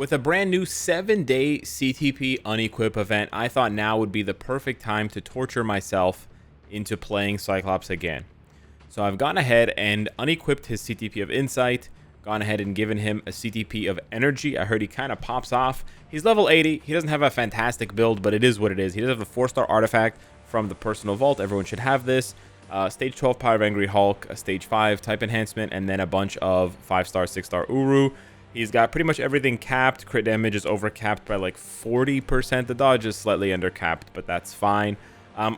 With a brand new 7-day CTP unequip event, I thought now would be the perfect time to torture myself into playing Cyclops again. So I've gone ahead and unequipped his CTP of Insight, gone ahead and given him a CTP of Energy. I heard he kind of pops off. He's level 80. He doesn't have a fantastic build, but it is what it is. He does have the 4-star artifact from the Personal Vault. Everyone should have this. Stage 12 Power of Angry Hulk, a Stage 5 type enhancement, and then a bunch of 5-star, 6-star Uru. He's got pretty much everything capped. Crit damage is overcapped by like 40%. The dodge is slightly undercapped, but that's fine.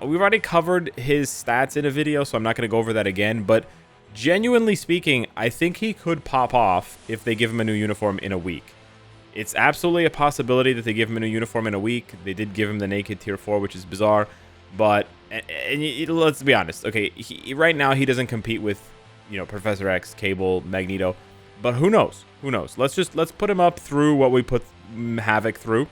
We've already covered his stats in a video, so I'm not going to go over that again. But genuinely speaking, I think he could pop off if they give him a new uniform in a week. It's absolutely a possibility that they give him a new uniform in a week. They did give him the naked tier 4, which is bizarre. But let's be honest. Okay, right now he doesn't compete with, Professor X, Cable, Magneto. But who knows? Who knows? Let's put him up through what we put Havoc through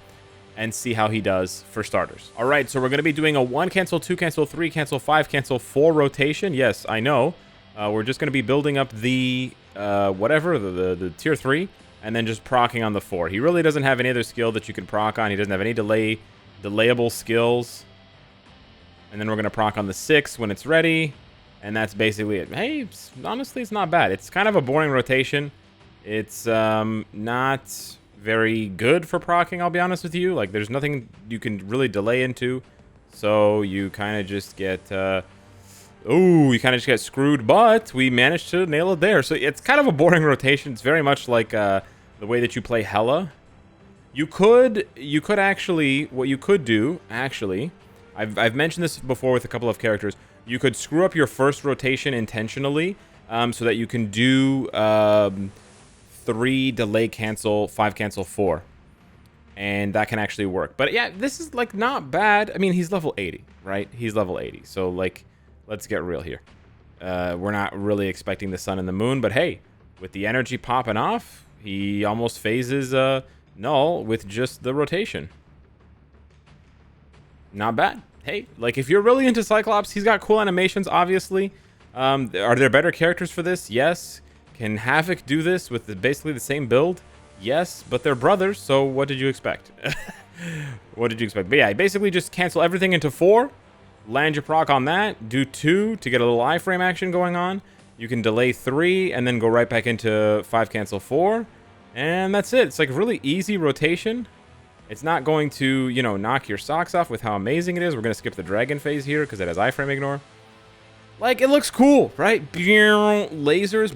and see how he does for starters. All right, so we're going to be doing a 1 cancel, 2 cancel, 3 cancel, 5 cancel, 4 rotation. Yes, I know. We're just going to be building up the the tier 3 and then just proccing on the 4. He really doesn't have any other skill that you can proc on. He doesn't have any delayable skills. And then we're going to proc on the 6 when it's ready. And that's basically it. Hey, honestly, it's not bad. It's kind of a boring rotation. It's not very good for proccing, I'll be honest with you. Like, there's nothing you can really delay into. So you kind of just get... you kind of just get screwed. But we managed to nail it there. So it's kind of a boring rotation. It's very much like the way that you play Hela. You could actually... What you could do, actually... I've mentioned this before with a couple of characters. You could screw up your first rotation intentionally so that you can do 3 delay cancel, 5 cancel, 4. And that can actually work. But yeah, this is like not bad. I mean, he's level 80, right? He's level 80. So like, let's get real here. We're not really expecting the sun and the moon. But hey, with the energy popping off, he almost phases Null with just the rotation. Not bad. Hey, like if you're really into Cyclops, he's got cool animations, obviously. Are there better characters for this? Yes. Can Havoc do this with basically the same build? Yes, but they're brothers, so what did you expect? What did you expect? But yeah, basically just cancel everything into 4. Land your proc on that. Do 2 to get a little iframe action going on. You can delay 3 and then go right back into 5 cancel 4. And that's it. It's like a really easy rotation. It's not going to, knock your socks off with how amazing it is. We're going to skip the dragon phase here because it has iframe ignore. Like, it looks cool, right? Lasers.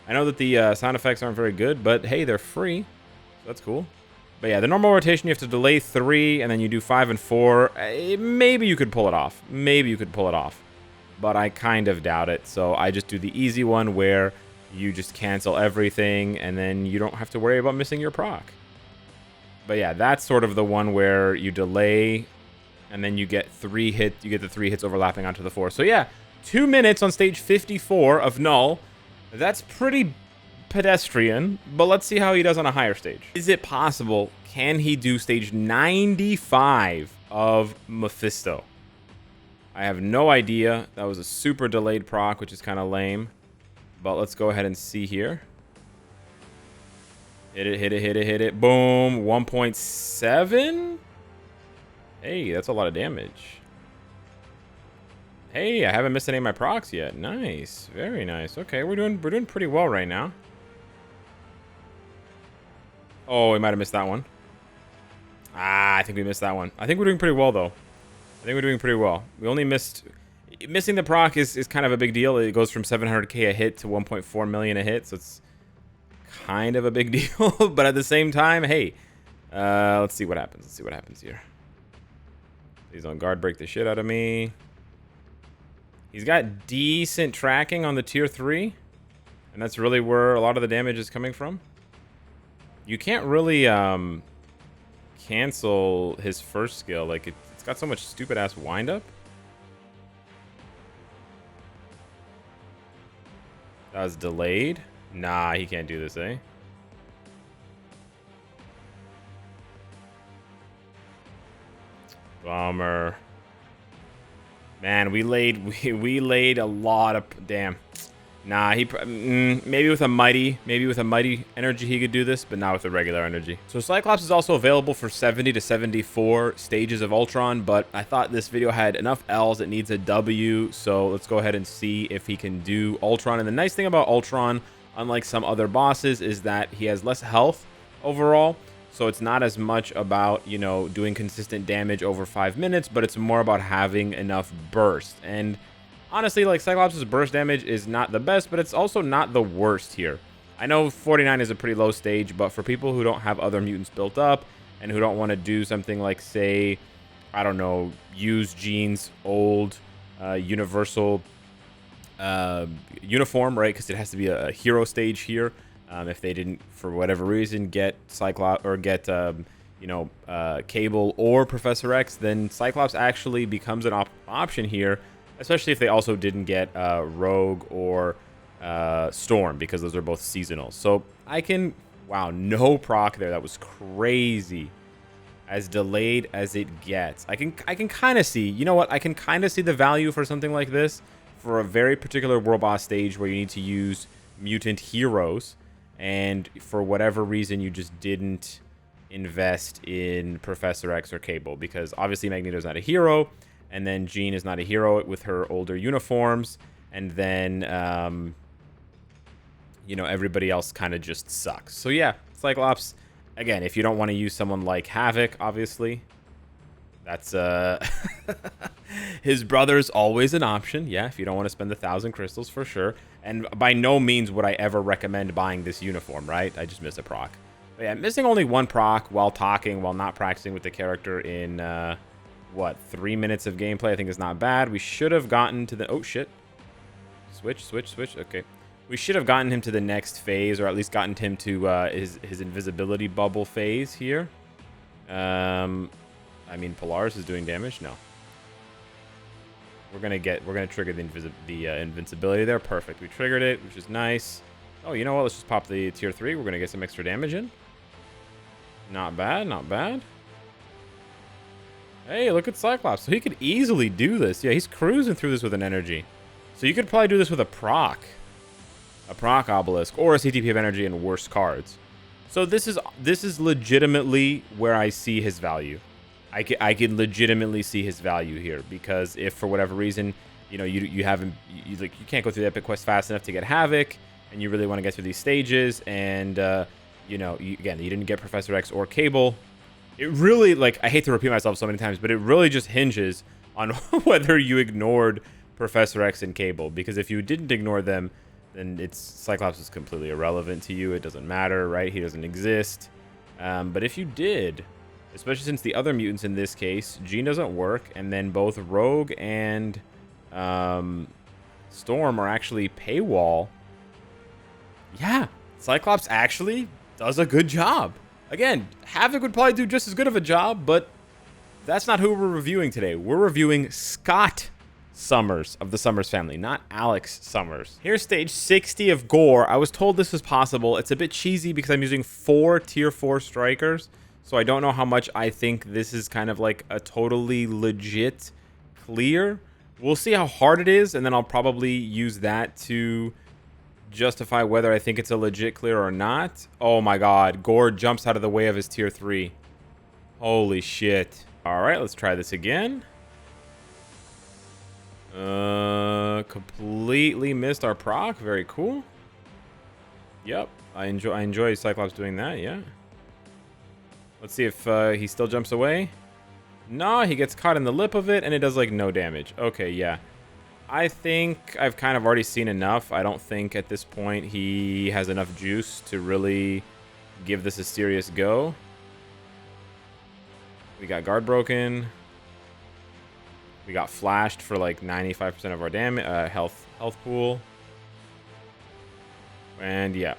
I know that the sound effects aren't very good, but hey, they're free. So that's cool. But yeah, the normal rotation, you have to delay 3, and then you do 5 and 4. Maybe you could pull it off. Maybe you could pull it off. But I kind of doubt it. So I just do the easy one where you just cancel everything, and then you don't have to worry about missing your proc. But yeah, that's sort of the one where you delay, and then you get 3 hits. You get the 3 hits overlapping onto the 4. So yeah, 2 minutes on stage 54 of Null. That's pretty pedestrian, but let's see how he does on a higher stage. Is it possible? Can he do stage 95 of Mephisto? I have no idea. That was a super delayed proc, which is kind of lame. But let's go ahead and see here. Hit it, hit it, hit it, hit it. Boom. 1.7? Hey, that's a lot of damage. Hey, I haven't missed any of my procs yet. Nice. Very nice. Okay, we're doing pretty well right now. Oh, we might have missed that one. I think we missed that one. I think we're doing pretty well, though. I think we're doing pretty well. We only missed... Missing the proc is kind of a big deal. It goes from 700k a hit to 1.4 million a hit, so it's kind of a big deal. But at the same time, hey, let's see what happens. Let's see what happens here. Please don't guard break the shit out of me. He's got decent tracking on the tier 3, and that's really where a lot of the damage is coming from. You can't really cancel his first skill. Like, it's got so much stupid ass windup. That was delayed. Nah, he can't do this, eh? Bummer. Man, we laid a lot of... Damn. Nah, maybe with a mighty energy he could do this, but not with a regular energy. So Cyclops is also available for 70 to 74 stages of Ultron, but I thought this video had enough L's, it needs a W, so let's go ahead and see if he can do Ultron. And the nice thing about Ultron, unlike some other bosses, is that he has less health overall, so it's not as much about, you know, doing consistent damage over 5 minutes, but it's more about having enough burst. And honestly, like, Cyclops' burst damage is not the best, but it's also not the worst here. I know 49 is a pretty low stage, but for people who don't have other mutants built up and who don't want to do something like, say, I don't know, use Jean's old universal uniform, right? Because it has to be a hero stage here. If they didn't, for whatever reason, get Cyclops or get, Cable or Professor X, then Cyclops actually becomes an option here. Especially if they also didn't get Rogue or Storm, because those are both seasonal. So I can... Wow, no proc there. That was crazy. As delayed as it gets. I can kind of see... You know what? I can kind of see the value for something like this for a very particular world boss stage where you need to use mutant heroes. And for whatever reason, you just didn't invest in Professor X or Cable. Because obviously Magneto's not a hero. And then Jean is not a hero with her older uniforms. And then, everybody else kind of just sucks. So yeah, Cyclops, again, if you don't want to use someone like Havoc, obviously, that's, his brother's always an option. Yeah, if you don't want to spend 1,000 crystals, for sure. And by no means would I ever recommend buying this uniform, right? I just missed a proc. But yeah, missing only one proc while not practicing with the character in, 3 minutes of gameplay, I think is not bad. We should have gotten to the... Oh, shit. Switch. Okay. We should have gotten him to the next phase, or at least gotten him to his invisibility bubble phase here. I mean, Polaris is doing damage? No. We're gonna trigger the invincibility there. Perfect. We triggered it, which is nice. Oh, you know what? Let's just pop the tier 3. We're gonna get some extra damage in. Not bad, not bad. Hey, look at Cyclops. So he could easily do this. Yeah, he's cruising through this with an energy. So you could probably do this with a proc obelisk, or a CTP of energy and worse cards. So this is legitimately where I see his value. I can legitimately see his value here, because if for whatever reason, you can't go through the epic quest fast enough to get Havoc, and you really want to get through these stages, and you didn't get Professor X or Cable. It really, like, I hate to repeat myself so many times, but it really just hinges on whether you ignored Professor X and Cable. Because if you didn't ignore them, then Cyclops is completely irrelevant to you. It doesn't matter, right? He doesn't exist. But if you did, especially since the other mutants in this case, Jean doesn't work, and then both Rogue and Storm are actually paywall. Yeah, Cyclops actually does a good job. Again, Havoc would probably do just as good of a job, but that's not who we're reviewing today. We're reviewing Scott Summers of the Summers family, not Alex Summers. Here's stage 60 of Gorr. I was told this was possible. It's a bit cheesy because I'm using 4 tier 4 strikers, so I don't know how much I think this is kind of like a totally legit clear. We'll see how hard it is, and then I'll probably use that to justify whether I think it's a legit clear or not. Oh my god, Gorr jumps out of the way of his tier 3. Holy shit. Alright, let's try this again. Completely missed our proc. Very cool. Yep, I enjoy Cyclops doing that, yeah. Let's see if he still jumps away. No, he gets caught in the lip of it, and it does, like, no damage. Okay, yeah. I think I've kind of already seen enough. I don't think at this point he has enough juice to really give this a serious go. We got guard broken. We got flashed for like 95% of our damage, health pool. And yeah.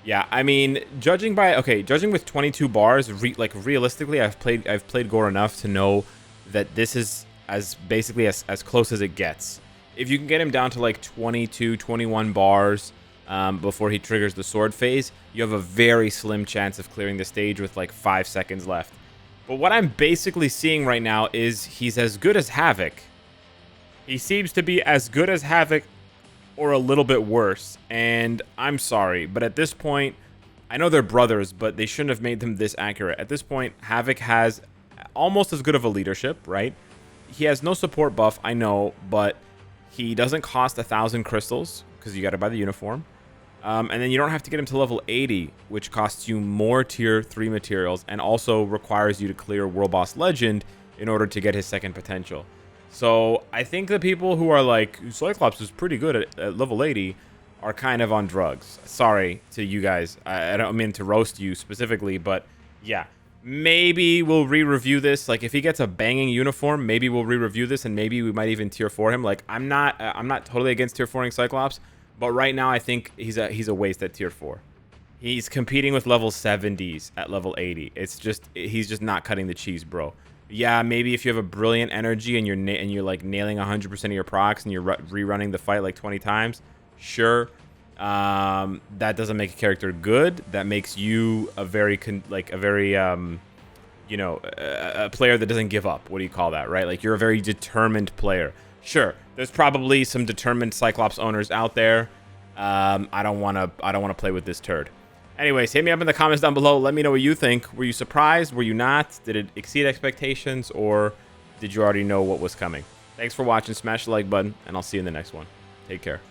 Yeah, I mean, judging with 22 bars, realistically, I've played Gorr enough to know that this is basically as close as it gets. If you can get him down to like 22, 21 bars before he triggers the sword phase, you have a very slim chance of clearing the stage with like 5 seconds left. But what I'm basically seeing right now is he's as good as Havoc. He seems to be as good as Havoc or a little bit worse. And I'm sorry, but at this point, I know they're brothers, but they shouldn't have made them this accurate. At this point, Havoc has almost as good of a leadership, right? He has no support buff, I know, but he doesn't cost 1,000 crystals because you got to buy the uniform. And then you don't have to get him to level 80, which costs you more tier 3 materials and also requires you to clear World Boss Legend in order to get his second potential. So I think the people who are like, Cyclops is pretty good at level 80 are kind of on drugs. Sorry to you guys. I don't mean to roast you specifically, but yeah. Maybe we'll re-review this. Like, if he gets a banging uniform, maybe we'll re-review this, and maybe we might even tier 4 him. Like, I'm not totally against tier 4ing Cyclops, but right now I think he's a waste at tier 4. He's competing with level 70s at level 80. It's just he's just not cutting the cheese, bro. Yeah, maybe if you have a brilliant energy and you're like nailing 100% of your procs and you're rerunning the fight like 20 times, sure. That doesn't make a character good. That makes you a very you know, a player that doesn't give up. What do you call that, right? Like, you're a very determined player. Sure, there's probably some determined Cyclops owners out there. I don't want to play with this turd. Anyways, hit me up in the comments down below. Let me know what you think. Were you surprised? Were you not? Did it exceed expectations, or did you already know what was coming? Thanks for watching. Smash the like button, and I'll see you in the next one. Take care.